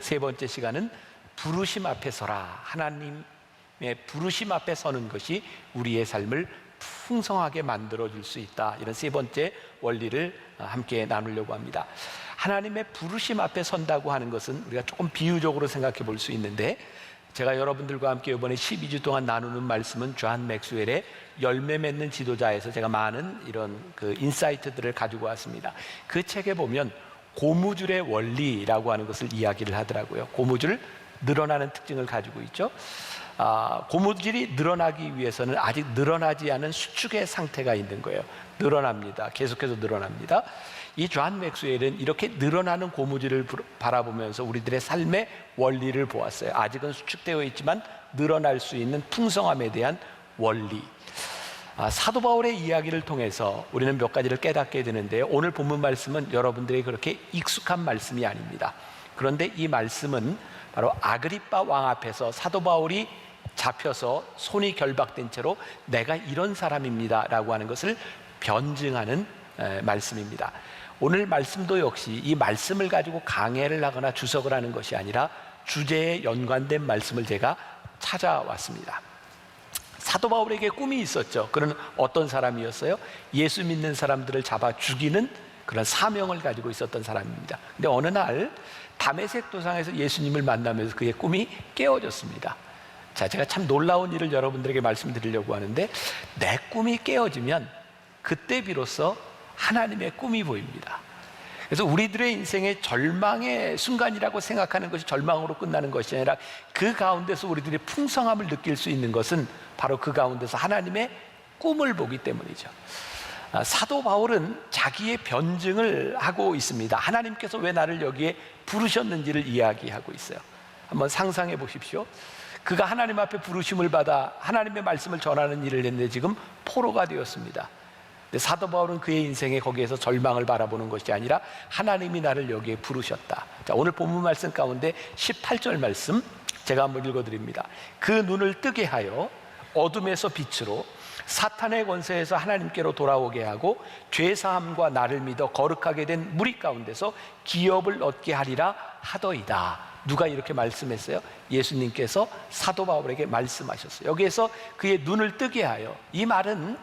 세 번째 시간은 부르심 앞에 서라. 하나님의 부르심 앞에 서는 것이 우리의 삶을 풍성하게 만들어줄 수 있다. 이런 세 번째 원리를 함께 나누려고 합니다. 하나님의 부르심 앞에 선다고 하는 것은 우리가 조금 비유적으로 생각해 볼 수 있는데, 제가 여러분들과 함께 이번에 12주 동안 나누는 말씀은 존 맥스웰의 열매 맺는 지도자에서 제가 많은 이런 인사이트들을 가지고 왔습니다. 그 책에 보면 고무줄의 원리라고 하는 것을 이야기를 하더라고요. 고무줄, 늘어나는 특징을 가지고 있죠. 고무줄이 늘어나기 위해서는 아직 늘어나지 않은 수축의 상태가 있는 거예요. 늘어납니다. 계속해서 늘어납니다. 이 존 맥스웰은 이렇게 늘어나는 고무줄을 바라보면서 우리들의 삶의 원리를 보았어요. 아직은 수축되어 있지만 늘어날 수 있는 풍성함에 대한 원리. 사도 바울의 이야기를 통해서 우리는 몇 가지를 깨닫게 되는데요, 오늘 본문 말씀은 여러분들이 그렇게 익숙한 말씀이 아닙니다. 그런데 이 말씀은 바로 아그리빠 왕 앞에서 사도 바울이 잡혀서 손이 결박된 채로 내가 이런 사람입니다 라고 하는 것을 변증하는 말씀입니다. 오늘 말씀도 역시 이 말씀을 가지고 강해를 하거나 주석을 하는 것이 아니라 주제에 연관된 말씀을 제가 찾아왔습니다. 사도 바울에게 꿈이 있었죠. 그는 어떤 사람이었어요? 예수 믿는 사람들을 잡아 죽이는 그런 사명을 가지고 있었던 사람입니다. 근데 어느 날 다메섹 도상에서 예수님을 만나면서 그의 꿈이 깨어졌습니다. 자, 제가 참 놀라운 일을 여러분들에게 말씀드리려고 하는데, 내 꿈이 깨어지면 그때 비로소 하나님의 꿈이 보입니다. 그래서 우리들의 인생의 절망의 순간이라고 생각하는 것이 절망으로 끝나는 것이 아니라 그 가운데서 우리들이 풍성함을 느낄 수 있는 것은 바로 그 가운데서 하나님의 꿈을 보기 때문이죠. 사도 바울은 자기의 변증을 하고 있습니다. 하나님께서 왜 나를 여기에 부르셨는지를 이야기하고 있어요. 한번 상상해 보십시오. 그가 하나님 앞에 부르심을 받아 하나님의 말씀을 전하는 일을 했는데 지금 포로가 되었습니다. 사도 바울은 그의 인생에 거기에서 절망을 바라보는 것이 아니라 하나님이 나를 여기에 부르셨다. 자, 오늘 본문 말씀 가운데 18절 말씀 제가 한번 읽어드립니다. 그 눈을 뜨게 하여 어둠에서 빛으로, 사탄의 권세에서 하나님께로 돌아오게 하고 죄사함과 나를 믿어 거룩하게 된 무리 가운데서 기업을 얻게 하리라 하더이다. 누가 이렇게 말씀했어요? 예수님께서 사도 바울에게 말씀하셨어요. 여기에서 그의 눈을 뜨게 하여, 이 말은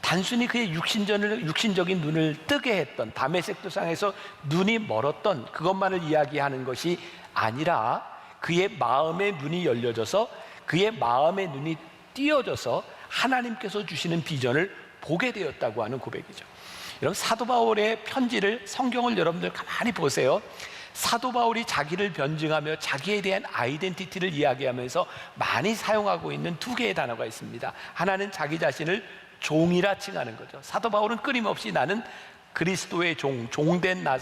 단순히 그의 육신적인 눈을 뜨게 했던, 다메섹 도상에서 눈이 멀었던 그것만을 이야기하는 것이 아니라 그의 마음의 눈이 열려져서, 그의 마음의 눈이 띄어져서 하나님께서 주시는 비전을 보게 되었다고 하는 고백이죠. 여러분, 사도 바울의 편지를, 성경을 여러분들 가만히 보세요. 사도 바울이 자기를 변증하며 자기에 대한 아이덴티티를 이야기하면서 많이 사용하고 있는 두 개의 단어가 있습니다. 하나는 자기 자신을 종이라 칭하는 거죠. 사도 바울은 끊임없이 나는 그리스도의 종된 나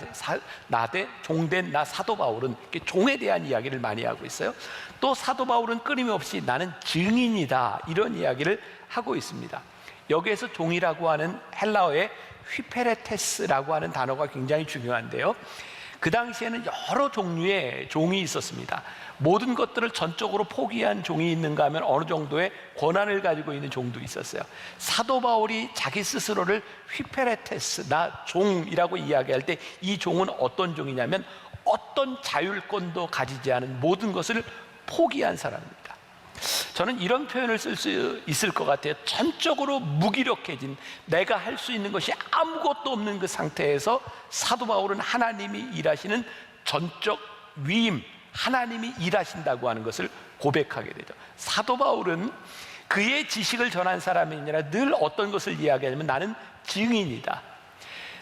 사도 바울은, 종에 대한 이야기를 많이 하고 있어요. 또 사도 바울은 끊임없이 나는 증인이다, 이런 이야기를 하고 있습니다. 여기에서 종이라고 하는 헬라어의 휘페레테스라고 하는 단어가 굉장히 중요한데요, 그 당시에는 여러 종류의 종이 있었습니다. 모든 것들을 전적으로 포기한 종이 있는가 하면 어느 정도의 권한을 가지고 있는 종도 있었어요. 사도 바울이 자기 스스로를 휘페레테스, 나 종이라고 이야기할 때 이 종은 어떤 종이냐면 어떤 자율권도 가지지 않은 모든 것을 포기한 사람입니다. 저는 이런 표현을 쓸 수 있을 것 같아요. 전적으로 무기력해진, 내가 할 수 있는 것이 아무것도 없는 그 상태에서 사도 바울은 하나님이 일하시는 전적 위임, 하나님이 일하신다고 하는 것을 고백하게 되죠. 사도 바울은 그의 지식을 전한 사람이 아니라 늘 어떤 것을 이야기하냐면 나는 증인이다.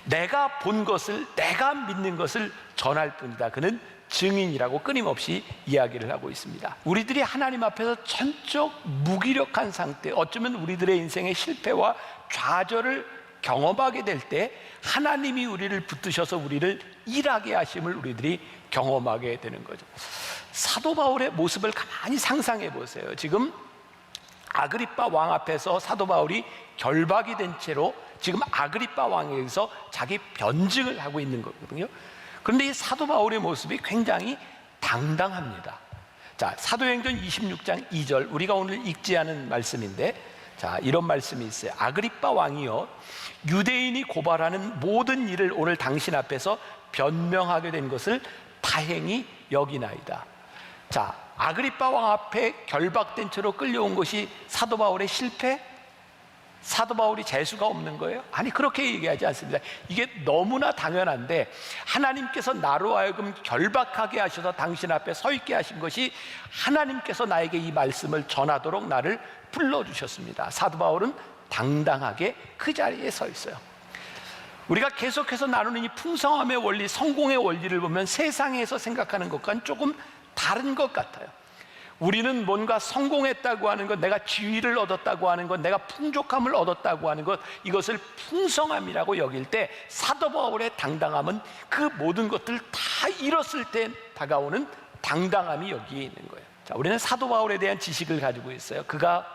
내가 본 것을, 내가 믿는 것을 전할 뿐이다. 그는 증인이라고 끊임없이 이야기를 하고 있습니다. 우리들이 하나님 앞에서 전적 무기력한 상태, 어쩌면 우리들의 인생의 실패와 좌절을 경험하게 될 때 하나님이 우리를 붙드셔서 우리를 일하게 하심을 우리들이 경험하게 되는 거죠. 사도 바울의 모습을 가만히 상상해 보세요. 지금 아그리빠 왕 앞에서 사도 바울이 결박이 된 채로 지금 아그리빠 왕에게서 자기 변증을 하고 있는 거거든요. 그런데 이 사도 바울의 모습이 굉장히 당당합니다. 자, 사도행전 26장 2절, 우리가 오늘 읽지 않은 말씀인데, 자, 이런 말씀이 있어요. 아그리빠 왕이요, 유대인이 고발하는 모든 일을 오늘 당신 앞에서 변명하게 된 것을 다행히 여기나이다. 자, 아그리빠 왕 앞에 결박된 채로 끌려온 것이 사도 바울의 실패? 사도 바울이 재수가 없는 거예요? 아니, 그렇게 얘기하지 않습니다. 이게 너무나 당연한데, 하나님께서 나로 하여금 결박하게 하셔서 당신 앞에 서 있게 하신 것이 하나님께서 나에게 이 말씀을 전하도록 나를 불러주셨습니다. 사도 바울은 당당하게 그 자리에 서 있어요. 우리가 계속해서 나누는 이 풍성함의 원리, 성공의 원리를 보면 세상에서 생각하는 것과는 조금 다른 것 같아요. 우리는 뭔가 성공했다고 하는 것, 내가 지위를 얻었다고 하는 것, 내가 풍족함을 얻었다고 하는 것, 이것을 풍성함이라고 여길 때, 사도 바울의 당당함은 그 모든 것들을 다 잃었을 때 다가오는 당당함이 여기에 있는 거예요. 자, 우리는 사도 바울에 대한 지식을 가지고 있어요. 그가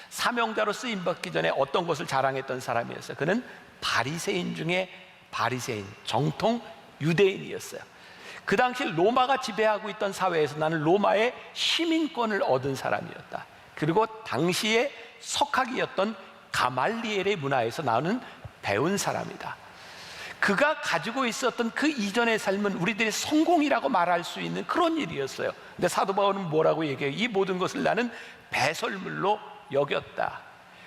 사명자로 쓰임받기 전에 어떤 것을 자랑했던 사람이었어요. 그는 바리새인 중에 바리새인, 정통 유대인이었어요. 그 당시 로마가 지배하고 있던 사회에서 나는 로마의 시민권을 얻은 사람이었다. 그리고 당시에 석학이었던 가말리엘의 문화에서 나는 배운 사람이다. 그가 가지고 있었던 그 이전의 삶은 우리들의 성공이라고 말할 수 있는 그런 일이었어요. 근데 사도 바울은 뭐라고 얘기해요? 이 모든 것을 나는 배설물로 여겼다.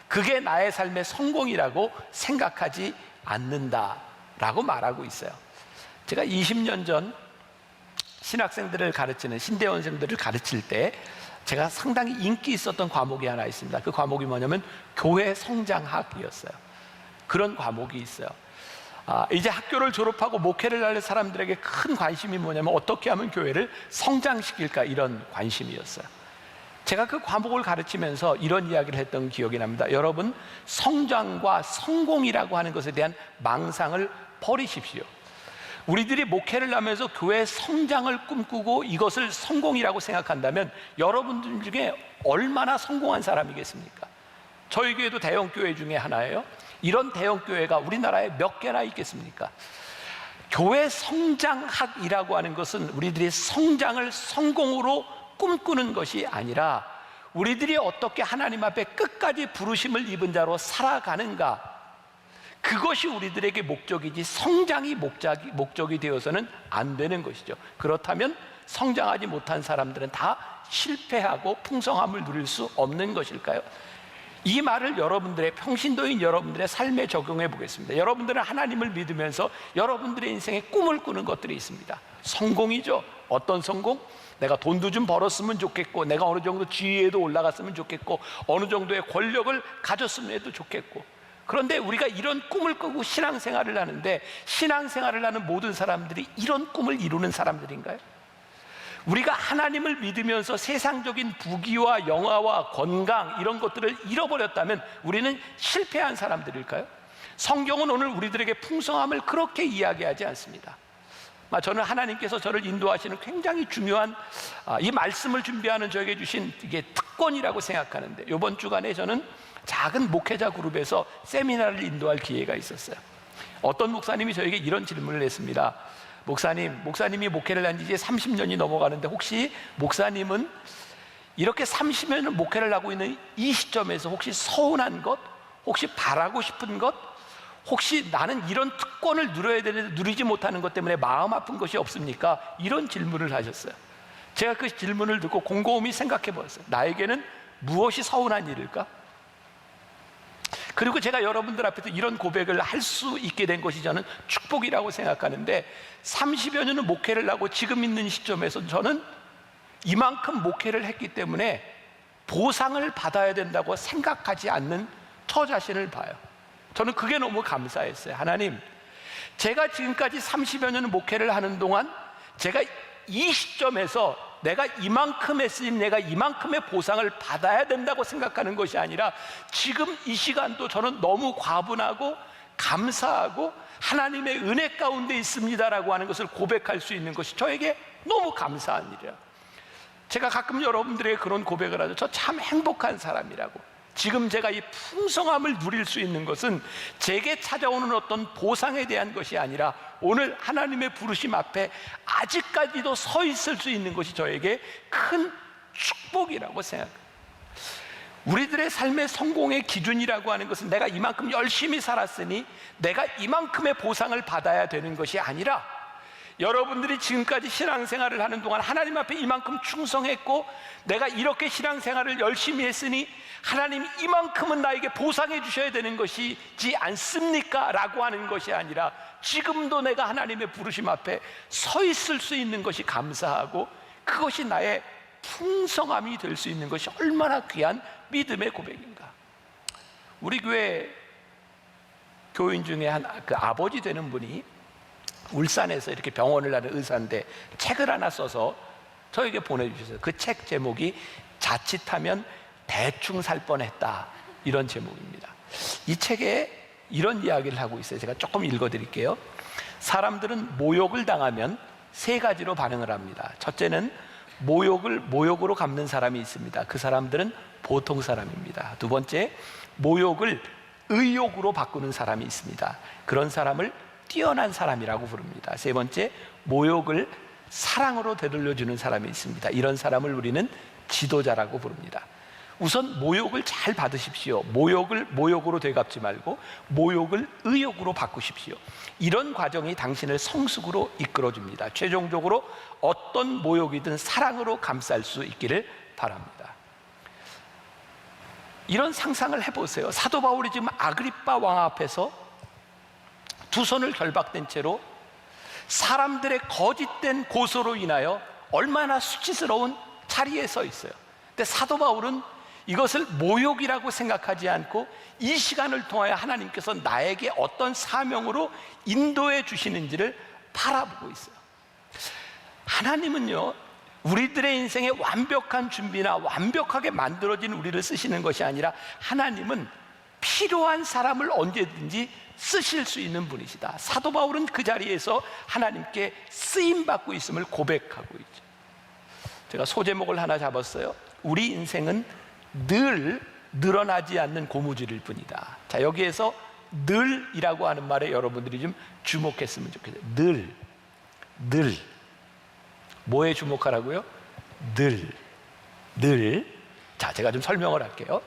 그게 나의 삶의 성공이라고 생각하지 않는다라고 말하고 있어요. 제가 20년 전 신학생들을 가르치는, 신대원생들을 가르칠 때 제가 상당히 인기 있었던 과목이 하나 있습니다. 그 과목이 뭐냐면 교회 성장학이었어요. 그런 과목이 있어요. 이제 학교를 졸업하고 목회를 할 사람들에게 큰 관심이 뭐냐면 어떻게 하면 교회를 성장시킬까, 이런 관심이었어요. 제가 그 과목을 가르치면서 이런 이야기를 했던 기억이 납니다. 여러분, 성장과 성공이라고 하는 것에 대한 망상을 버리십시오. 우리들이 목회를 하면서 교회 성장을 꿈꾸고 이것을 성공이라고 생각한다면 여러분들 중에 얼마나 성공한 사람이겠습니까? 저희 교회도 대형 교회 중에 하나예요. 이런 대형 교회가 우리나라에 몇 개나 있겠습니까? 교회 성장학이라고 하는 것은 우리들이 성장을 성공으로 꿈꾸는 것이 아니라 우리들이 어떻게 하나님 앞에 끝까지 부르심을 입은 자로 살아가는가, 그것이 우리들에게 목적이지 성장이 목적이 되어서는 안 되는 것이죠. 그렇다면 성장하지 못한 사람들은 다 실패하고 풍성함을 누릴 수 없는 것일까요? 이 말을 여러분들의, 평신도인 여러분들의 삶에 적용해 보겠습니다. 여러분들은 하나님을 믿으면서 여러분들의 인생에 꿈을 꾸는 것들이 있습니다. 성공이죠. 어떤 성공? 내가 돈도 좀 벌었으면 좋겠고, 내가 어느 정도 지위에도 올라갔으면 좋겠고, 어느 정도의 권력을 가졌으면 해도 좋겠고. 그런데 우리가 이런 꿈을 꾸고 신앙생활을 하는데, 신앙생활을 하는 모든 사람들이 이런 꿈을 이루는 사람들인가요? 우리가 하나님을 믿으면서 세상적인 부귀와 영화와 건강, 이런 것들을 잃어버렸다면 우리는 실패한 사람들일까요? 성경은 오늘 우리들에게 풍성함을 그렇게 이야기하지 않습니다. 저는 하나님께서 저를 인도하시는 굉장히 중요한 이 말씀을 준비하는 저에게 주신 이게 특권이라고 생각하는데, 이번 주간에 저는 작은 목회자 그룹에서 세미나를 인도할 기회가 있었어요. 어떤 목사님이 저에게 이런 질문을 했습니다. 목사님이 목회를 한 지 이제 30년이 넘어가는데 혹시 목사님은 이렇게 30년을 목회를 하고 있는 이 시점에서 혹시 서운한 것, 혹시 바라고 싶은 것, 혹시 나는 이런 특권을 누려야 되는데 누리지 못하는 것 때문에 마음 아픈 것이 없습니까? 이런 질문을 하셨어요. 제가 그 질문을 듣고 곰곰이 생각해 보았어요. 나에게는 무엇이 서운한 일일까? 그리고 제가 여러분들 앞에서 이런 고백을 할 수 있게 된 것이 저는 축복이라고 생각하는데, 30여 년을 목회를 하고 지금 있는 시점에서 저는 이만큼 목회를 했기 때문에 보상을 받아야 된다고 생각하지 않는 저 자신을 봐요. 저는 그게 너무 감사했어요. 하나님, 제가 지금까지 30여 년을 목회를 하는 동안 제가 이 시점에서 내가 이만큼 했으니 내가 이만큼의 보상을 받아야 된다고 생각하는 것이 아니라 지금 이 시간도 저는 너무 과분하고 감사하고 하나님의 은혜 가운데 있습니다라고 하는 것을 고백할 수 있는 것이 저에게 너무 감사한 일이에요. 제가 가끔 여러분들에게 그런 고백을 하죠. 저 참 행복한 사람이라고. 지금 제가 이 풍성함을 누릴 수 있는 것은 제게 찾아오는 어떤 보상에 대한 것이 아니라 오늘 하나님의 부르심 앞에 아직까지도 서 있을 수 있는 것이 저에게 큰 축복이라고 생각합니다. 우리들의 삶의 성공의 기준이라고 하는 것은 내가 이만큼 열심히 살았으니 내가 이만큼의 보상을 받아야 되는 것이 아니라 여러분들이 지금까지 신앙생활을 하는 동안 하나님 앞에 이만큼 충성했고 내가 이렇게 신앙생활을 열심히 했으니 하나님 이만큼은 나에게 보상해 주셔야 되는 것이지 않습니까? 라고 하는 것이 아니라 지금도 내가 하나님의 부르심 앞에 서 있을 수 있는 것이 감사하고 그것이 나의 풍성함이 될 수 있는 것이 얼마나 귀한 믿음의 고백인가. 우리 교회 교인 중에 그 아버지 되는 분이 울산에서 이렇게 병원을 하는 의사인데 책을 하나 써서 저에게 보내주셨어요. 그 책 제목이 자칫하면 대충 살 뻔했다, 이런 제목입니다. 이 책에 이런 이야기를 하고 있어요. 제가 조금 읽어드릴게요. 사람들은 모욕을 당하면 세 가지로 반응을 합니다. 첫째는 모욕을 모욕으로 갚는 사람이 있습니다. 그 사람들은 보통 사람입니다. 두 번째, 모욕을 의욕으로 바꾸는 사람이 있습니다. 그런 사람을 뛰어난 사람이라고 부릅니다. 세 번째, 모욕을 사랑으로 되돌려주는 사람이 있습니다. 이런 사람을 우리는 지도자라고 부릅니다. 우선 모욕을 잘 받으십시오. 모욕을 모욕으로 되갚지 말고 모욕을 의욕으로 바꾸십시오. 이런 과정이 당신을 성숙으로 이끌어줍니다. 최종적으로 어떤 모욕이든 사랑으로 감쌀 수 있기를 바랍니다. 이런 상상을 해보세요. 사도 바울이 지금 아그리빠 왕 앞에서 두 손을 결박된 채로 사람들의 거짓된 고소로 인하여 얼마나 수치스러운 자리에 서 있어요. 근데 사도 바울은 이것을 모욕이라고 생각하지 않고 이 시간을 통하여 하나님께서 나에게 어떤 사명으로 인도해 주시는지를 바라보고 있어요. 하나님은요, 우리들의 인생에 완벽한 준비나 완벽하게 만들어진 우리를 쓰시는 것이 아니라 하나님은 필요한 사람을 언제든지 쓰실 수 있는 분이시다. 사도 바울은 그 자리에서 하나님께 쓰임받고 있음을 고백하고 있죠. 제가 소제목을 하나 잡았어요. 우리 인생은 늘 늘어나지 않는 고무줄일 뿐이다. 자, 여기에서 늘이라고 하는 말에 여러분들이 좀 주목했으면 좋겠어요. 늘. 뭐에 주목하라고요? 늘. 자, 제가 좀 설명을 할게요.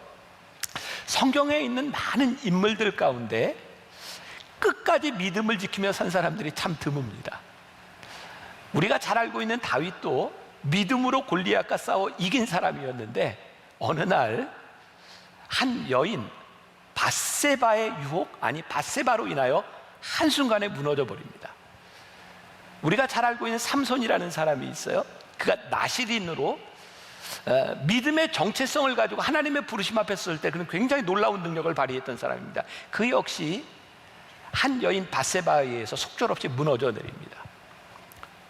성경에 있는 많은 인물들 가운데 끝까지 믿음을 지키며 산 사람들이 참 드뭅니다. 우리가 잘 알고 있는 다윗도 믿음으로 골리앗과 싸워 이긴 사람이었는데 어느 날 한 여인 밧세바의 유혹, 아니 밧세바로 인하여 한순간에 무너져 버립니다. 우리가 잘 알고 있는 삼손이라는 사람이 있어요. 그가 나시린으로 믿음의 정체성을 가지고 하나님의 부르심 앞에 설 때 그는 굉장히 놀라운 능력을 발휘했던 사람입니다. 그 역시 한 여인 밧세바에 의해서 속절없이 무너져 내립니다.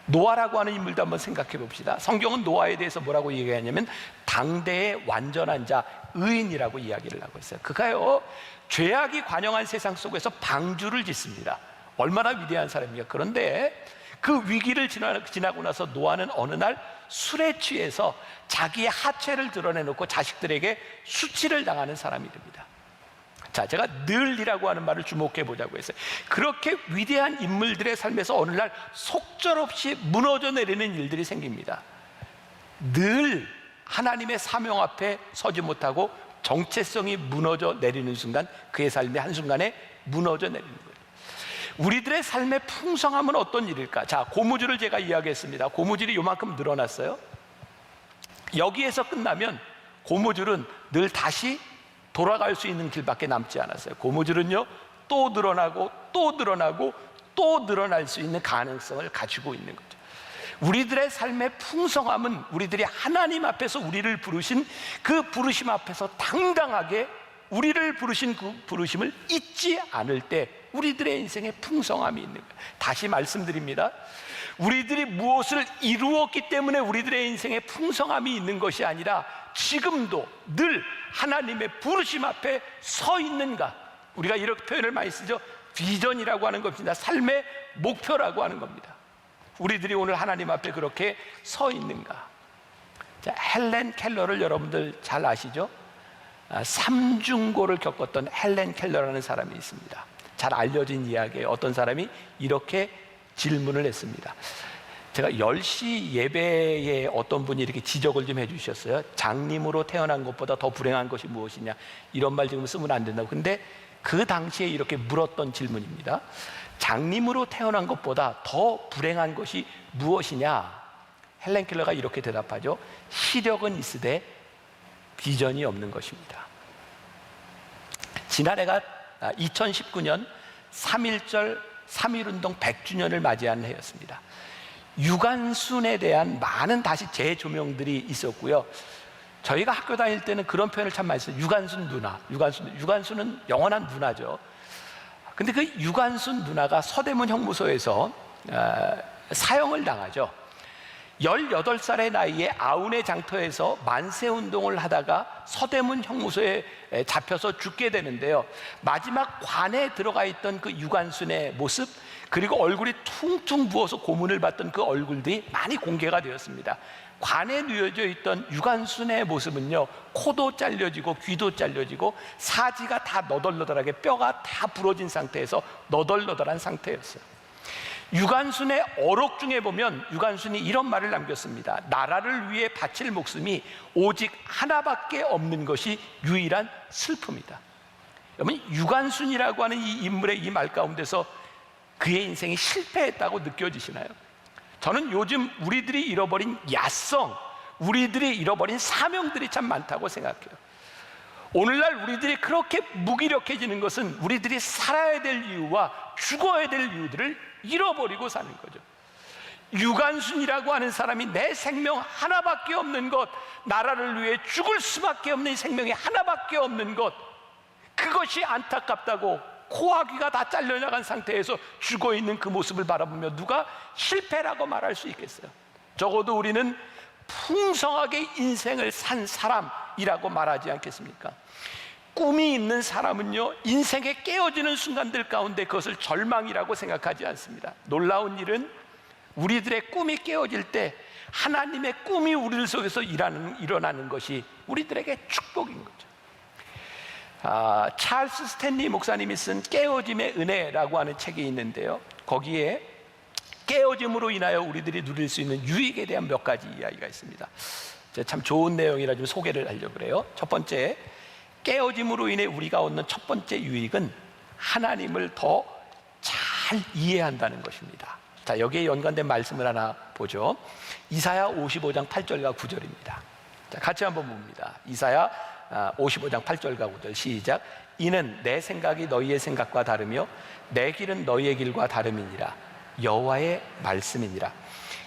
노아라고 하는 인물도 한번 생각해 봅시다. 성경은 노아에 대해서 뭐라고 얘기하냐면 당대의 완전한 자, 의인이라고 이야기를 하고 있어요. 그가요, 죄악이 관영한 세상 속에서 방주를 짓습니다. 얼마나 위대한 사람입니까? 그런데 그 위기를 지나고 나서 노아는 어느 날 술에 취해서 자기의 하체를 드러내놓고 자식들에게 수치를 당하는 사람이 됩니다. 자, 제가 늘이라고 하는 말을 주목해 보자고 했어요. 그렇게 위대한 인물들의 삶에서 어느 날 속절없이 무너져 내리는 일들이 생깁니다. 늘 하나님의 사명 앞에 서지 못하고 정체성이 무너져 내리는 순간 그의 삶이 한순간에 무너져 내리는 거예요. 우리들의 삶의 풍성함은 어떤 일일까? 자, 고무줄을 제가 이야기했습니다. 고무줄이 요만큼 늘어났어요. 여기에서 끝나면 고무줄은 늘 다시 돌아갈 수 있는 길밖에 남지 않았어요. 고무줄은요, 또 늘어나고 또 늘어나고 또 늘어날 수 있는 가능성을 가지고 있는 거죠. 우리들의 삶의 풍성함은 우리들이 하나님 앞에서 우리를 부르신 그 부르심 앞에서 당당하게 우리를 부르신 그 부르심을 잊지 않을 때 우리들의 인생에 풍성함이 있는 거예요. 다시 말씀드립니다. 우리들이 무엇을 이루었기 때문에 우리들의 인생에 풍성함이 있는 것이 아니라 지금도 늘 하나님의 부르심 앞에 서 있는가. 우리가 이렇게 표현을 많이 쓰죠. 비전이라고 하는 겁니다. 삶의 목표라고 하는 겁니다. 우리들이 오늘 하나님 앞에 그렇게 서 있는가. 자, 헬렌 켈러를 여러분들 잘 아시죠? 삼중고를 겪었던 헬렌 켈러라는 사람이 있습니다. 잘 알려진 이야기예요. 어떤 사람이 이렇게 질문을 했습니다. 제가 10시 예배에 어떤 분이 이렇게 지적을 좀 해주셨어요. 장님으로 태어난 것보다 더 불행한 것이 무엇이냐, 이런 말 지금 쓰면 안 된다고. 근데 그 당시에 이렇게 물었던 질문입니다. 장님으로 태어난 것보다 더 불행한 것이 무엇이냐? 헬렌 켈러가 이렇게 대답하죠. 시력은 있으되 비전이 없는 것입니다. 지난해가 2019년 3.1절 3.1운동 100주년을 맞이한 해였습니다. 유관순에 대한 많은 다시 재조명들이 있었고요. 저희가 학교 다닐 때는 그런 표현을 참 많이 써요. 유관순 누나, 유관순은 영원한 누나죠. 근데 그 유관순 누나가 서대문 형무소에서 사형을 당하죠. 18살의 나이에 아운의 장터에서 만세운동을 하다가 서대문 형무소에 잡혀서 죽게 되는데요. 마지막 관에 들어가 있던 그 유관순의 모습, 그리고 얼굴이 퉁퉁 부어서 고문을 받던 그 얼굴들이 많이 공개가 되었습니다. 관에 누워져 있던 유관순의 모습은요, 코도 잘려지고 귀도 잘려지고 사지가 다 너덜너덜하게 뼈가 다 부러진 상태에서 너덜너덜한 상태였어요. 유관순의 어록 중에 보면 유관순이 이런 말을 남겼습니다. 나라를 위해 바칠 목숨이 오직 하나밖에 없는 것이 유일한 슬픔이다. 여러분, 유관순이라고 하는 이 인물의 이 말 가운데서 그의 인생이 실패했다고 느껴지시나요? 저는 요즘 우리들이 잃어버린 야성, 우리들이 잃어버린 사명들이 참 많다고 생각해요. 오늘날 우리들이 그렇게 무기력해지는 것은 우리들이 살아야 될 이유와 죽어야 될 이유들을 잃어버리고 사는 거죠. 유관순이라고 하는 사람이 내 생명 하나밖에 없는 것, 나라를 위해 죽을 수밖에 없는 생명이 하나밖에 없는 것, 그것이 안타깝다고 코와 귀가 다 잘려나간 상태에서 죽어 있는 그 모습을 바라보며 누가 실패라고 말할 수 있겠어요? 적어도 우리는 풍성하게 인생을 산 사람이라고 말하지 않겠습니까? 꿈이 있는 사람은요, 인생에 깨어지는 순간들 가운데 그것을 절망이라고 생각하지 않습니다. 놀라운 일은 우리들의 꿈이 깨어질 때 하나님의 꿈이 우리들 속에서 일어나는 것이 우리들에게 축복인 거죠. 찰스 스탠리 목사님이 쓴 깨어짐의 은혜라고 하는 책이 있는데요, 거기에 깨어짐으로 인하여 우리들이 누릴 수 있는 유익에 대한 몇 가지 이야기가 있습니다. 참 좋은 내용이라 좀 소개를 하려고 그래요. 첫 번째, 깨어짐으로 인해 우리가 얻는 첫 번째 유익은 하나님을 더 잘 이해한다는 것입니다. 자, 여기에 연관된 말씀을 하나 보죠. 이사야 55장 8절과 9절입니다. 자, 같이 한번 봅니다. 이사야 55장 8절과 9절 시작. 이는 내 생각이 너희의 생각과 다르며 내 길은 너희의 길과 다름이니라. 여호와의 말씀이니라.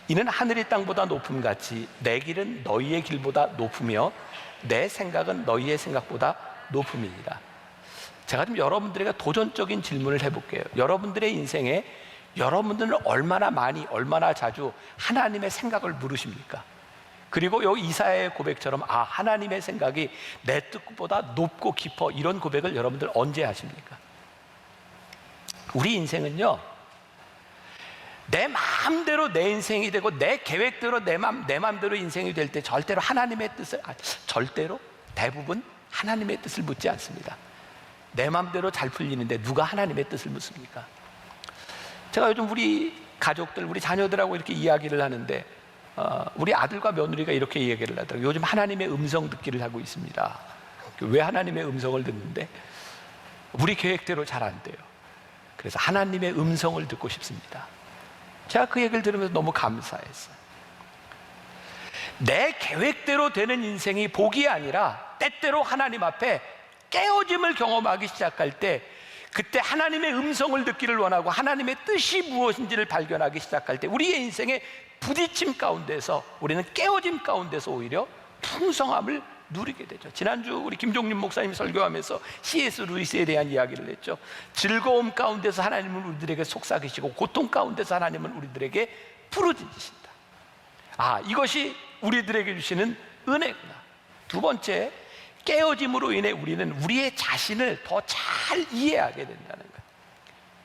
이는 하늘이 땅보다 높음같이 내 길은 너희의 길보다 높으며 내 생각은 너희의 생각보다 높음이니라. 제가 좀 여러분들에게 도전적인 질문을 해볼게요. 여러분들의 인생에 여러분들은 얼마나 많이, 얼마나 자주 하나님의 생각을 물으십니까? 그리고 여기 이사야의 고백처럼 하나님의 생각이 내 뜻보다 높고 깊어, 이런 고백을 여러분들 언제 하십니까? 우리 인생은요, 내 마음대로 내 인생이 되고 내 계획대로 내 마음대로 인생이 될 때 절대로 하나님의 뜻을, 절대로 대부분 하나님의 뜻을 묻지 않습니다. 내 마음대로 잘 풀리는데 누가 하나님의 뜻을 묻습니까? 제가 요즘 우리 가족들, 우리 자녀들하고 이렇게 이야기를 하는데 우리 아들과 며느리가 이렇게 이야기를 하더라고요. 요즘 하나님의 음성 듣기를 하고 있습니다. 왜 하나님의 음성을 듣는데? 우리 계획대로 잘 안 돼요. 그래서 하나님의 음성을 듣고 싶습니다. 제가 그 얘기를 들으면서 너무 감사했어요. 내 계획대로 되는 인생이 복이 아니라 때때로 하나님 앞에 깨어짐을 경험하기 시작할 때, 그때 하나님의 음성을 듣기를 원하고 하나님의 뜻이 무엇인지를 발견하기 시작할 때 우리의 인생의 부딪힘 가운데서, 우리는 깨어짐 가운데서 오히려 풍성함을 누리게 되죠. 지난주 우리 김종림 목사님이 설교하면서 C.S. 루이스에 대한 이야기를 했죠. 즐거움 가운데서 하나님은 우리들에게 속삭이시고 고통 가운데서 하나님은 우리들에게 부르짖으신다. 이것이 우리들에게 주시는 은혜구나. 두 번째, 깨어짐으로 인해 우리는 우리의 자신을 더 잘 이해하게 된다는 거예요.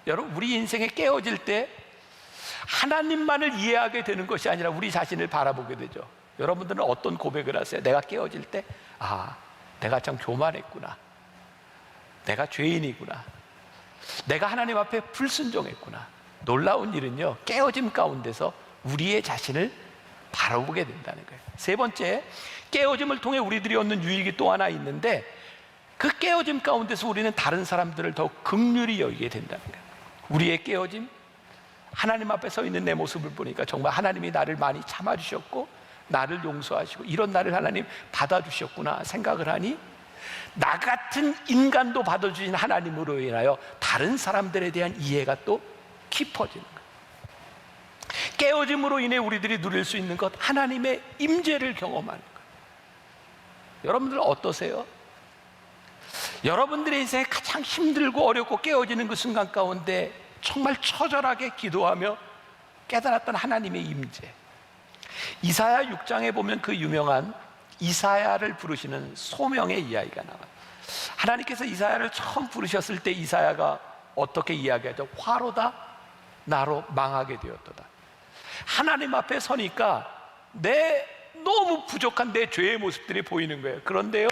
여러분, 우리 인생에 깨어질 때 하나님만을 이해하게 되는 것이 아니라 우리 자신을 바라보게 되죠. 여러분들은 어떤 고백을 하세요? 내가 깨어질 때, 내가 참 교만했구나, 내가 죄인이구나, 내가 하나님 앞에 불순종했구나. 놀라운 일은요, 깨어짐 가운데서 우리의 자신을 바라보게 된다는 거예요. 세 번째, 깨어짐을 통해 우리들이 얻는 유익이 또 하나 있는데, 그 깨어짐 가운데서 우리는 다른 사람들을 더 긍휼히 여기게 된다는 거예요. 우리의 깨어짐, 하나님 앞에 서 있는 내 모습을 보니까 정말 하나님이 나를 많이 참아주셨고 나를 용서하시고 이런 나를 하나님 받아주셨구나 생각을 하니 나 같은 인간도 받아주신 하나님으로 인하여 다른 사람들에 대한 이해가 또 깊어지는 거예요. 깨어짐으로 인해 우리들이 누릴 수 있는 것, 하나님의 임재를 경험하는 거예요. 여러분들 어떠세요? 여러분들의 인생에 가장 힘들고 어렵고 깨어지는 그 순간 가운데 정말 처절하게 기도하며 깨달았던 하나님의 임재. 이사야 6장에 보면 그 유명한 이사야를 부르시는 소명의 이야기가 나와요. 하나님께서 이사야를 처음 부르셨을 때 이사야가 어떻게 이야기하죠? 화로다 나로 망하게 되었도다. 하나님 앞에 서니까 너무 부족한 내 죄의 모습들이 보이는 거예요. 그런데요,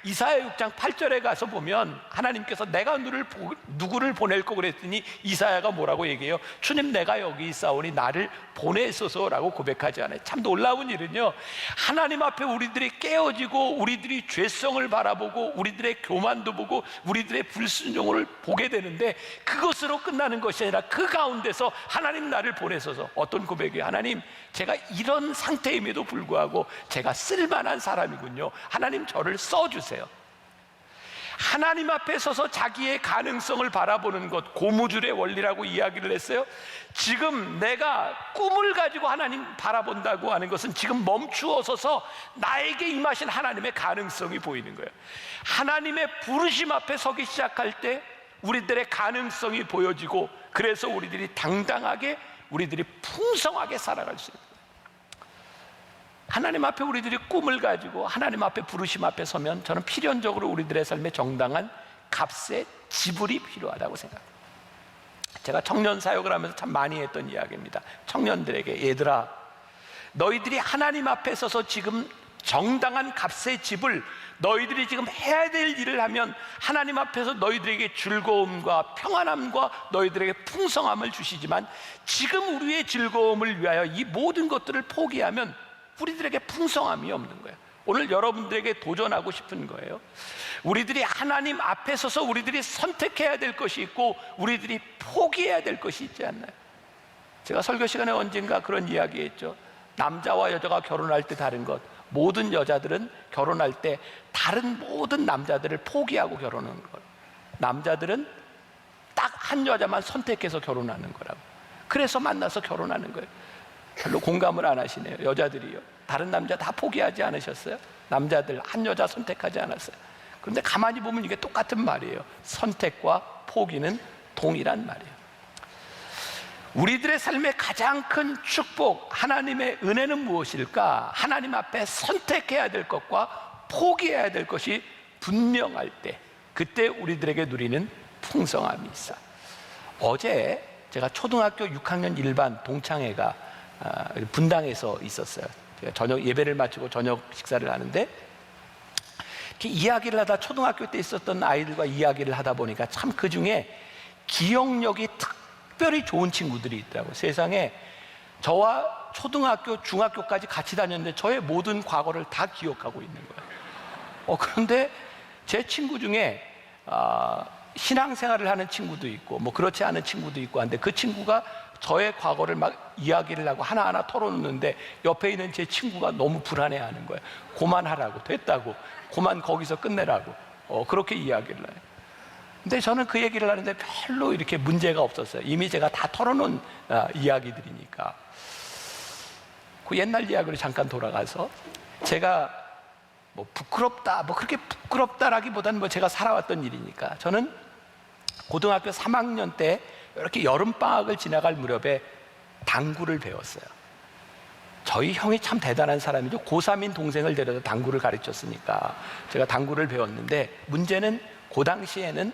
이사야 6장 8절에 가서 보면 하나님께서 내가 누구를 보낼까 그랬더니 이사야가 뭐라고 얘기해요? 주님, 내가 여기 있사오니 나를 보내소서라고 고백하지 않아요. 참 놀라운 일은요, 하나님 앞에 우리들이 깨어지고 우리들이 죄성을 바라보고 우리들의 교만도 보고 우리들의 불순종을 보게 되는데 그것으로 끝나는 것이 아니라 그 가운데서 하나님 나를 보내소서. 어떤 고백이에요? 하나님, 제가 이런 상태임에도 불구하고 제가 쓸만한 사람이군요. 하나님, 저를 써주세요. 하나님 앞에 서서 자기의 가능성을 바라보는 것, 고무줄의 원리라고 이야기를 했어요. 지금 내가 꿈을 가지고 하나님 바라본다고 하는 것은 지금 멈추어 서서 나에게 임하신 하나님의 가능성이 보이는 거예요. 하나님의 부르심 앞에 서기 시작할 때 우리들의 가능성이 보여지고, 그래서 우리들이 당당하게, 우리들이 풍성하게 살아갈 수 있어요. 하나님 앞에 우리들이 꿈을 가지고 하나님 앞에 부르심 앞에 서면 저는 필연적으로 우리들의 삶에 정당한 값의 지불이 필요하다고 생각합니다. 제가 청년 사역을 하면서 참 많이 했던 이야기입니다. 청년들에게, 얘들아, 너희들이 하나님 앞에 서서 지금 정당한 값의 지불, 너희들이 지금 해야 될 일을 하면 하나님 앞에서 너희들에게 즐거움과 평안함과 너희들에게 풍성함을 주시지만, 지금 우리의 즐거움을 위하여 이 모든 것들을 포기하면 우리들에게 풍성함이 없는 거예요. 오늘 여러분들에게 도전하고 싶은 거예요. 우리들이 하나님 앞에 서서 우리들이 선택해야 될 것이 있고 우리들이 포기해야 될 것이 있지 않나요? 제가 설교 시간에 언젠가 그런 이야기 했죠. 남자와 여자가 결혼할 때 다른 것, 모든 여자들은 결혼할 때 다른 모든 남자들을 포기하고 결혼하는 거예요. 남자들은 딱 한 여자만 선택해서 결혼하는 거라고. 그래서 만나서 결혼하는 거예요. 별로 공감을 안 하시네요. 여자들이요, 다른 남자 다 포기하지 않으셨어요? 남자들 한 여자 선택하지 않았어요. 그런데 가만히 보면 이게 똑같은 말이에요. 선택과 포기는 동일한 말이에요. 우리들의 삶의 가장 큰 축복, 하나님의 은혜는 무엇일까? 하나님 앞에 선택해야 될 것과 포기해야 될 것이 분명할 때, 그때 우리들에게 누리는 풍성함이 있어. 어제 제가 초등학교 6학년 1반 동창회가 분당에서 있었어요. 제가 저녁 예배를 마치고 저녁 식사를 하는데, 이렇게 이야기를 하다 초등학교 때 있었던 아이들과 이야기를 하다 보니까 참 그 중에 기억력이 특별히 좋은 친구들이 있더라고요. 세상에 저와 초등학교, 중학교까지 같이 다녔는데 저의 모든 과거를 다 기억하고 있는 거예요. 그런데 제 친구 중에 신앙생활을 하는 친구도 있고 뭐 그렇지 않은 친구도 있고 한데, 그 친구가 저의 과거를 막 이야기를 하고 하나하나 털어놓는데 옆에 있는 제 친구가 너무 불안해하는 거예요. 그만하라고, 됐다고, 그만 거기서 끝내라고, 그렇게 이야기를 해요. 근데 저는 그 얘기를 하는데 별로 이렇게 문제가 없었어요. 이미 제가 다 털어놓은 이야기들이니까. 그 옛날 이야기로 잠깐 돌아가서, 제가 뭐 부끄럽다, 뭐 그렇게 부끄럽다라기보다는 뭐 제가 살아왔던 일이니까, 저는 고등학교 3학년 때 이렇게 여름방학을 지나갈 무렵에 당구를 배웠어요. 저희 형이 참 대단한 사람이죠. 고3인 동생을 데려다 당구를 가르쳤으니까 제가 당구를 배웠는데, 문제는 그 당시에는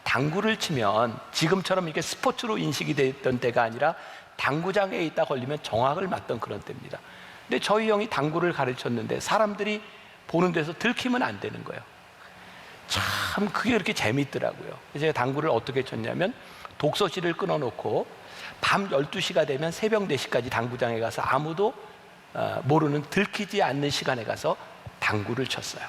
당구를 치면 지금처럼 이게 스포츠로 인식이 됐던 때가 아니라 당구장에 있다 걸리면 정확을 맞던 그런 때입니다. 근데 저희 형이 당구를 가르쳤는데 사람들이 보는 데서 들키면 안 되는 거예요. 참 그게 그렇게 재밌더라고요. 제가 당구를 어떻게 쳤냐면, 독서실을 끊어놓고 밤 12시가 되면 새벽 4시까지 당구장에 가서 아무도 모르는, 들키지 않는 시간에 가서 당구를 쳤어요.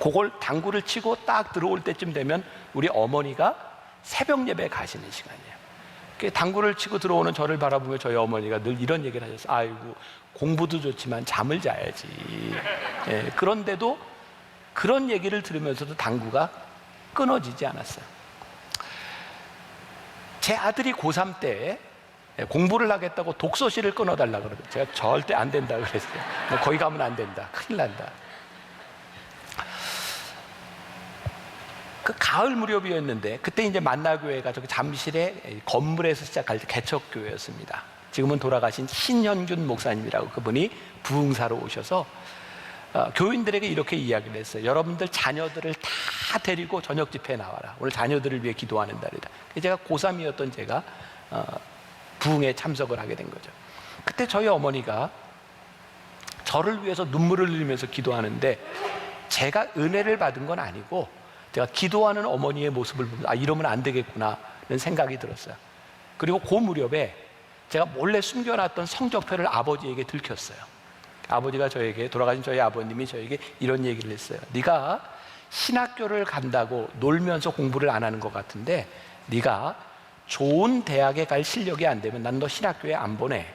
그걸 당구를 치고 딱 들어올 때쯤 되면 우리 어머니가 새벽 예배 가시는 시간이에요. 당구를 치고 들어오는 저를 바라보며 저희 어머니가 늘 이런 얘기를 하셨어요. 아이고, 공부도 좋지만 잠을 자야지. 예, 그런데도 그런 얘기를 들으면서도 당구가 끊어지지 않았어요. 제 아들이 고3 때 공부를 하겠다고 독서실을 끊어달라고 그러더라고요. 제가 절대 안 된다 그랬어요. 거기 가면 안 된다. 큰일 난다. 그 가을 무렵이었는데 그때 이제 만나교회가 저기 잠실의 건물에서 시작할 때 개척교회였습니다. 지금은 돌아가신 신현균 목사님이라고, 그분이 부흥사로 오셔서 교인들에게 이렇게 이야기를 했어요. 여러분들 자녀들을 다 데리고 저녁 집회에 나와라. 오늘 자녀들을 위해 기도하는 날이다. 제가 고3이었던 제가 부흥에 참석을 하게 된 거죠. 그때 저희 어머니가 저를 위해서 눈물을 흘리면서 기도하는데 제가 은혜를 받은 건 아니고 제가 기도하는 어머니의 모습을 보면서 아, 이러면 안 되겠구나 라는 생각이 들었어요. 그리고 그 무렵에 제가 몰래 숨겨놨던 성적표를 아버지에게 들켰어요. 아버지가 저에게, 돌아가신 저희 아버님이 저에게 이런 얘기를 했어요. 네가 신학교를 간다고 놀면서 공부를 안 하는 것 같은데 네가 좋은 대학에 갈 실력이 안 되면 난 너 신학교에 안 보내.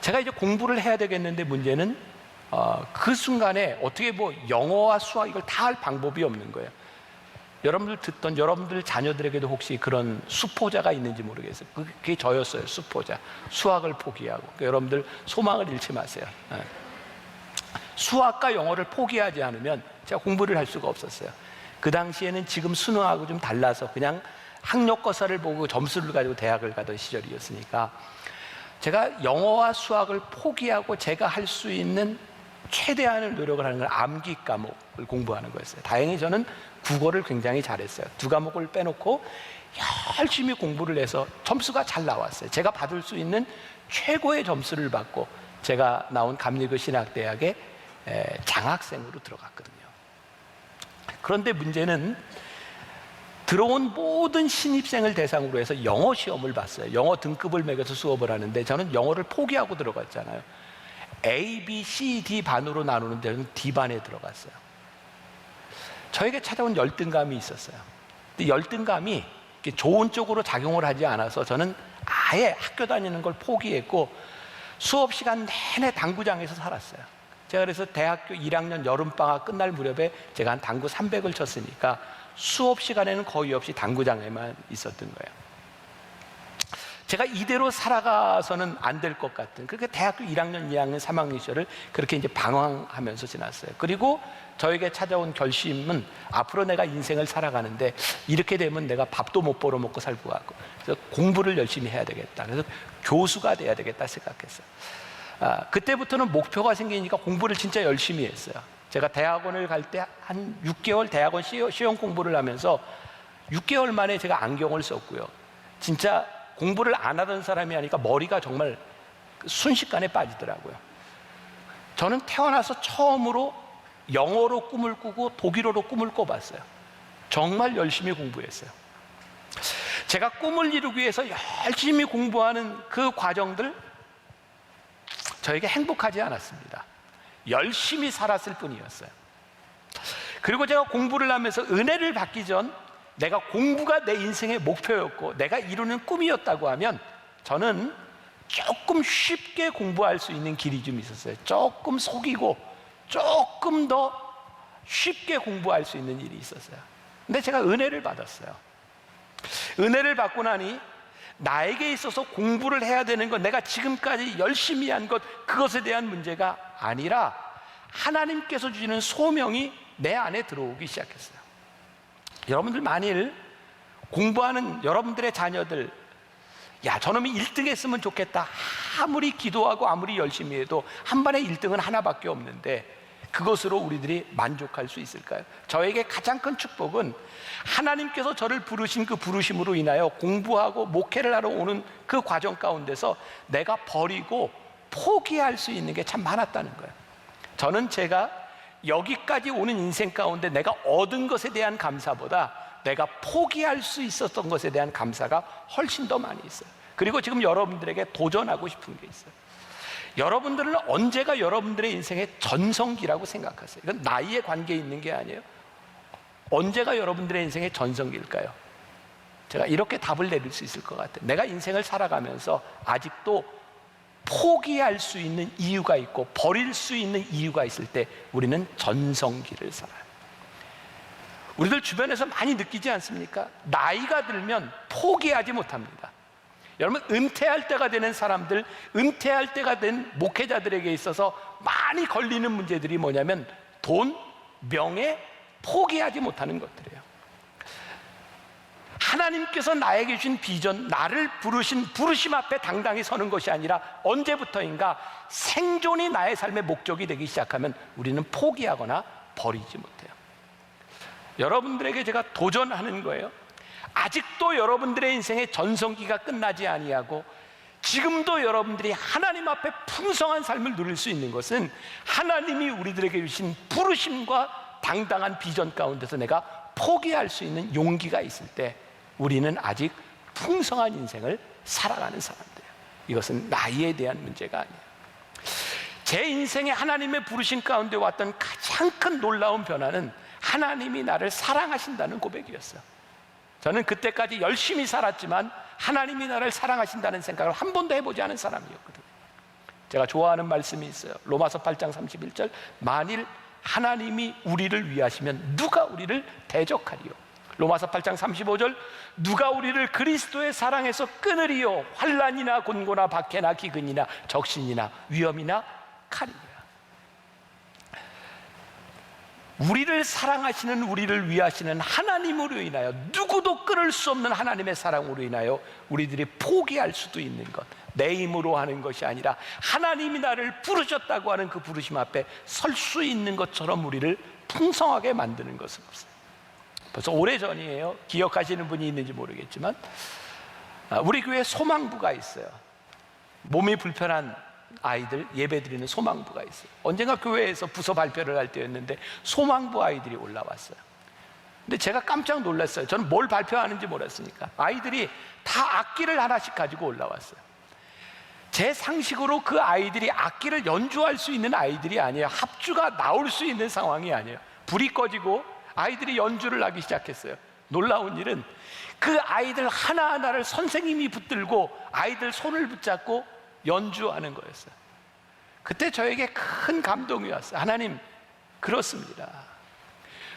제가 이제 공부를 해야 되겠는데 문제는 그 순간에 어떻게 뭐 영어와 수학 이걸 다 할 방법이 없는 거예요. 여러분들 듣던 여러분들 자녀들에게도 혹시 그런 수포자가 있는지 모르겠어요. 그게 저였어요. 수포자. 수학을 포기하고. 그러니까 여러분들 소망을 잃지 마세요. 수학과 영어를 포기하지 않으면 제가 공부를 할 수가 없었어요. 그 당시에는 지금 수능하고 좀 달라서 그냥 학력고사를 보고 점수를 가지고 대학을 가던 시절이었으니까 제가 영어와 수학을 포기하고 제가 할 수 있는 최대한의 노력을 하는 건 암기 과목을 공부하는 거였어요. 다행히 저는 국어를 굉장히 잘했어요. 2과목을 빼놓고 열심히 공부를 해서 점수가 잘 나왔어요. 제가 받을 수 있는 최고의 점수를 받고 제가 나온 감리교 신학대학에 장학생으로 들어갔거든요. 그런데 문제는 들어온 모든 신입생을 대상으로 해서 영어 시험을 봤어요. 영어 등급을 매겨서 수업을 하는데 저는 영어를 포기하고 들어갔잖아요. A, B, C, D 반으로 나누는 데는 D반에 들어갔어요. 저에게 찾아온 열등감이 있었어요. 근데 열등감이 좋은 쪽으로 작용을 하지 않아서 저는 아예 학교 다니는 걸 포기했고 수업 시간 내내 당구장에서 살았어요. 제가 그래서 대학교 1학년 여름방학 끝날 무렵에 제가 한 당구 300을 쳤으니까 수업 시간에는 거의 없이 당구장에만 있었던 거예요. 제가 이대로 살아가서는 안 될 것 같은, 그렇게 대학교 1학년, 2학년, 3학년 시절을 그렇게 이제 방황하면서 지났어요. 그리고 저에게 찾아온 결심은 앞으로 내가 인생을 살아가는데 이렇게 되면 내가 밥도 못 벌어 먹고 살 것 같고, 그래서 공부를 열심히 해야 되겠다. 그래서 교수가 돼야 되겠다 생각했어요. 그때부터는 목표가 생기니까 공부를 진짜 열심히 했어요. 제가 대학원을 갈 때 한 6개월 대학원 시험 공부를 하면서 6개월 만에 제가 안경을 썼고요. 진짜 공부를 안 하던 사람이 하니까 머리가 정말 순식간에 빠지더라고요. 저는 태어나서 처음으로 영어로 꿈을 꾸고 독일어로 꿈을 꿔봤어요. 정말 열심히 공부했어요. 제가 꿈을 이루기 위해서 열심히 공부하는 그 과정들 저에게 행복하지 않았습니다. 열심히 살았을 뿐이었어요. 그리고 제가 공부를 하면서 은혜를 받기 전 내가 공부가 내 인생의 목표였고 내가 이루는 꿈이었다고 하면 저는 조금 쉽게 공부할 수 있는 길이 좀 있었어요. 조금 속이고 조금 더 쉽게 공부할 수 있는 일이 있었어요. 근데 제가 은혜를 받았어요. 은혜를 받고 나니 나에게 있어서 공부를 해야 되는 것, 내가 지금까지 열심히 한 것, 그것에 대한 문제가 아니라 하나님께서 주시는 소명이 내 안에 들어오기 시작했어요. 여러분들 만일 공부하는 여러분들의 자녀들, 야, 저놈이 1등 했으면 좋겠다. 아무리 기도하고 아무리 열심히 해도 한 번에 1등은 하나밖에 없는데 그것으로 우리들이 만족할 수 있을까요? 저에게 가장 큰 축복은 하나님께서 저를 부르신 그 부르심으로 인하여 공부하고 목회를 하러 오는 그 과정 가운데서 내가 버리고 포기할 수 있는 게 참 많았다는 거예요. 저는 제가 여기까지 오는 인생 가운데 내가 얻은 것에 대한 감사보다 내가 포기할 수 있었던 것에 대한 감사가 훨씬 더 많이 있어요. 그리고 지금 여러분들에게 도전하고 싶은 게 있어요. 여러분들은 언제가 여러분들의 인생의 전성기라고 생각하세요? 이건 나이에 관계 있는 게 아니에요. 언제가 여러분들의 인생의 전성기일까요? 제가 이렇게 답을 내릴 수 있을 것 같아요. 내가 인생을 살아가면서 아직도 포기할 수 있는 이유가 있고 버릴 수 있는 이유가 있을 때 우리는 전성기를 살아요. 우리들 주변에서 많이 느끼지 않습니까? 나이가 들면 포기하지 못합니다. 여러분, 은퇴할 때가 되는 사람들, 은퇴할 때가 된 목회자들에게 있어서 많이 걸리는 문제들이 뭐냐면 돈, 명예, 포기하지 못하는 것들이에요. 하나님께서 나에게 주신 비전, 나를 부르신 부르심 앞에 당당히 서는 것이 아니라 언제부터인가 생존이 나의 삶의 목적이 되기 시작하면 우리는 포기하거나 버리지 못해요. 여러분들에게 제가 도전하는 거예요. 아직도 여러분들의 인생의 전성기가 끝나지 아니하고 지금도 여러분들이 하나님 앞에 풍성한 삶을 누릴 수 있는 것은 하나님이 우리들에게 주신 부르심과 당당한 비전 가운데서 내가 포기할 수 있는 용기가 있을 때 우리는 아직 풍성한 인생을 살아가는 사람들이에요. 이것은 나이에 대한 문제가 아니에요. 제 인생에 하나님의 부르심 가운데 왔던 가장 큰 놀라운 변화는 하나님이 나를 사랑하신다는 고백이었어요. 저는 그때까지 열심히 살았지만 하나님이 나를 사랑하신다는 생각을 한 번도 해보지 않은 사람이었거든요. 제가 좋아하는 말씀이 있어요. 로마서 8장 31절, 만일 하나님이 우리를 위하시면 누가 우리를 대적하리요? 로마서 8장 35절, 누가 우리를 그리스도의 사랑에서 끊으리요? 환난이나 곤고나 박해나 기근이나 적신이나 위험이나 칼이냐. 우리를 사랑하시는, 우리를 위하시는 하나님으로 인하여, 누구도 끊을 수 없는 하나님의 사랑으로 인하여 우리들이 포기할 수도 있는 것, 내 힘으로 하는 것이 아니라 하나님이 나를 부르셨다고 하는 그 부르심 앞에 설 수 있는 것처럼 우리를 풍성하게 만드는 것은 없어요. 벌써 오래전이에요. 기억하시는 분이 있는지 모르겠지만 우리 교회에 소망부가 있어요. 몸이 불편한 아이들 예배드리는 소망부가 있어요. 언젠가 교회에서 부서 발표를 할 때였는데 소망부 아이들이 올라왔어요. 근데 제가 깜짝 놀랐어요. 저는 뭘 발표하는지 몰랐으니까. 아이들이 다 악기를 하나씩 가지고 올라왔어요. 제 상식으로 그 아이들이 악기를 연주할 수 있는 아이들이 아니에요. 합주가 나올 수 있는 상황이 아니에요. 불이 꺼지고 아이들이 연주를 하기 시작했어요. 놀라운 일은 그 아이들 하나하나를 선생님이 붙들고 아이들 손을 붙잡고 연주하는 거였어요. 그때 저에게 큰 감동이 왔어요. 하나님, 그렇습니다.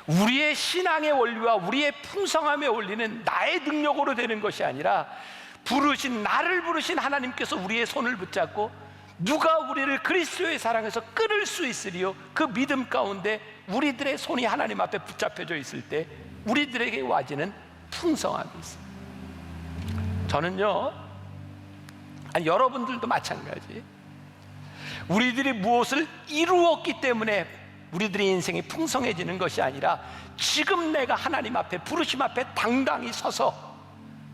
우리의 신앙의 원리와 우리의 풍성함의 원리는 나의 능력으로 되는 것이 아니라 나를 부르신 하나님께서 우리의 손을 붙잡고 누가 우리를 그리스도의 사랑에서 끊을 수 있으리요? 그 믿음 가운데 우리들의 손이 하나님 앞에 붙잡혀져 있을 때 우리들에게 와지는 풍성함이 있어요. 저는요, 아니 여러분들도 마찬가지, 우리들이 무엇을 이루었기 때문에 우리들의 인생이 풍성해지는 것이 아니라 지금 내가 하나님 앞에 부르심 앞에 당당히 서서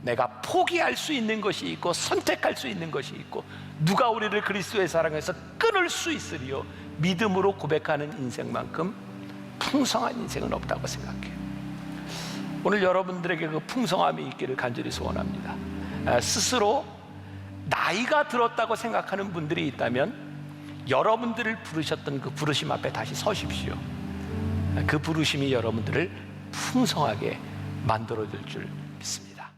내가 포기할 수 있는 것이 있고 선택할 수 있는 것이 있고 누가 우리를 그리스도의 사랑에서 끊을 수 있으리요? 믿음으로 고백하는 인생만큼 풍성한 인생은 없다고 생각해요. 오늘 여러분들에게 그 풍성함이 있기를 간절히 소원합니다. 스스로 나이가 들었다고 생각하는 분들이 있다면 여러분들을 부르셨던 그 부르심 앞에 다시 서십시오. 그 부르심이 여러분들을 풍성하게 만들어줄 줄 믿습니다.